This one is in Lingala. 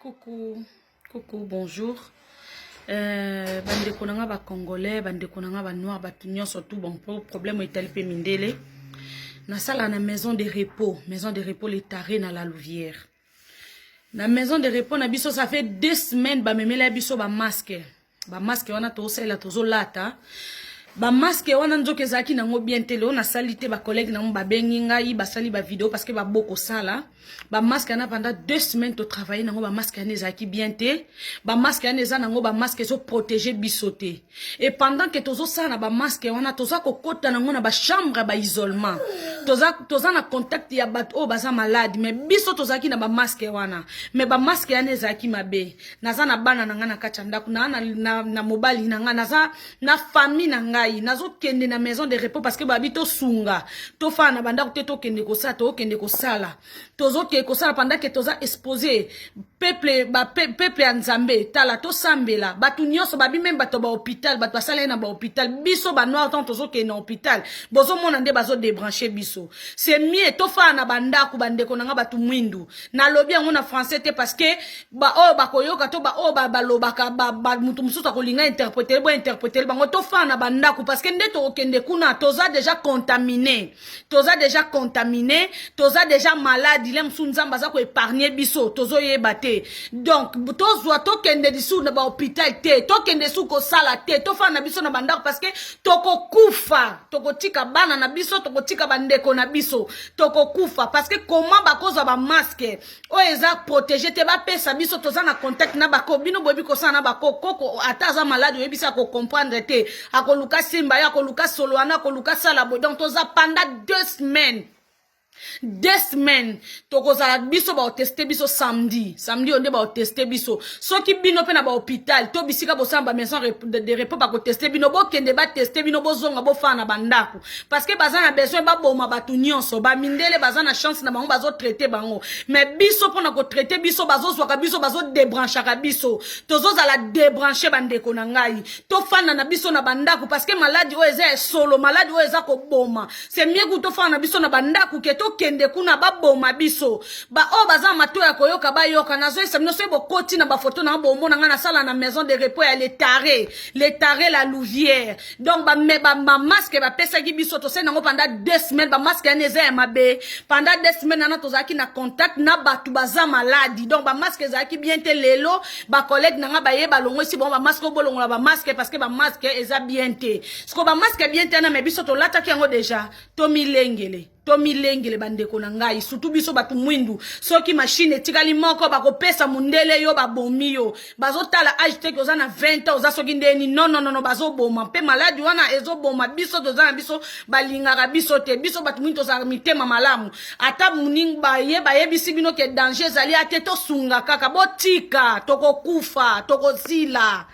Coucou, coucou, bonjour. Bande konanga ba congolais, bande konanga ba noir, ba tunyon surtout bon problème est tel pe mindele. Na sala na maison de repos les tarés na la Louvière. Na maison de repos na biso ça fait 2 semaines ba memela biso ba masque wana to sala tozo lata. Ba masque wana nzoke zaki nango bien tele on a salité ba collègue na ba bengi ngai ba sali ba vidéo parce que ba boko sala ba masque na pendant 2 semaines to travailler nango ba masque na zaki bien te ba masque na za nango ba masque so protéger bisoté et pendant que tozo sala ba masque wana toza kokota nango na ba chambre ba isolement toza na contact ya bato o baza malade mais biso tozaki na ba masque wana mais ba masque na zaki mabe naza na bana nanga na kachanda na mobali nanga naza na famille nanga nazo kende na maison de repos parce que babito sunga to fa na banda ko to kende ko sa to kende ko sala tozo ke ko sala pendant que toza exposé peuple en Nzambe tala to sambela batu nyonso babi même bato ba hôpital bato basala na ba hôpital biso ba noir tant tozo ke na hôpital bozo mona nde bazo débrancher biso c'est mieux to fa na banda ku bande ko nga batu mwindu na lobi yango na français te parce que ba o ba koyoka to ba o ba lobaka ba mutu mususu ko linga interpréter bango to fa na banda parce que nde to kende kuna toza déjà contaminé toza déjà malade il aime sunzamba za ko épargner biso tozo yebate donc tozwa to kende disu na ba hôpital te to kende su ko sala te to fa na biso na banda parce que toko kufa toko tika bana na biso toko tika bandeko na biso toko kufa parce que comment ba koza ba masque o eza protéger te ba pesa biso toza na contact na bako bino bobi ko sana bako koko ataza malade yebisa ko comprendre te akoluka simba ya koluka solo ana koluka sala bo donc toza pendant 2 semaines tokozala biso ba tester biso samedi onde ba tester biso soki bino pe na ba hôpital to bisika bo samba maison de repos ba ko tester bino bo kende ba tester bino bo zonga bo fa na bandako parce que bazana besoin ba boma batu nyonso ba mindele bazana chance na bango bazo traiter bango mais biso pona ko traiter biso bazo zwaka biso bazo débrancher ka biso tozo zala débrancher bandeko na ngai to fana na biso na bandako parce que maladie o eza solo maladie o eza ko boma c'est mieux que to fana na biso na bandako ke to kende kuna ba boma biso ba o baza mato ya koyoka ba yoka nazo esa mino so bokoti na ba photo na bombo na ngana sala na maison de repos ya les tarés la Louvière donc ba masque ba pesa ki biso to sena ngo pendant 2 semaines ba masque ya neza ya mabe pendant 2 semaines na tozaki na contact na batu baza maladi donc ba masque za ki bien te lelo ba collègue na nga ba ye ba longo si bon ba masque bolongo la ba masque parce que ba masque eza bien te sko ba masque bien te na me biso to lata ki yango déjà to milengele bandeko na ngai surtout biso batu mwindu soki machine etikali moko bakopesa mundele yo babomi yo bazotala age te koza na 20 ans oza soki ndeni non bazoboma pe maladi wana ezoboma biso toza na biso balingaka biso te biso batu mwindu toza mitema malamu ata muning bayebisi bino ke danger ezali ate tosunga kaka botika tokokufa tokozila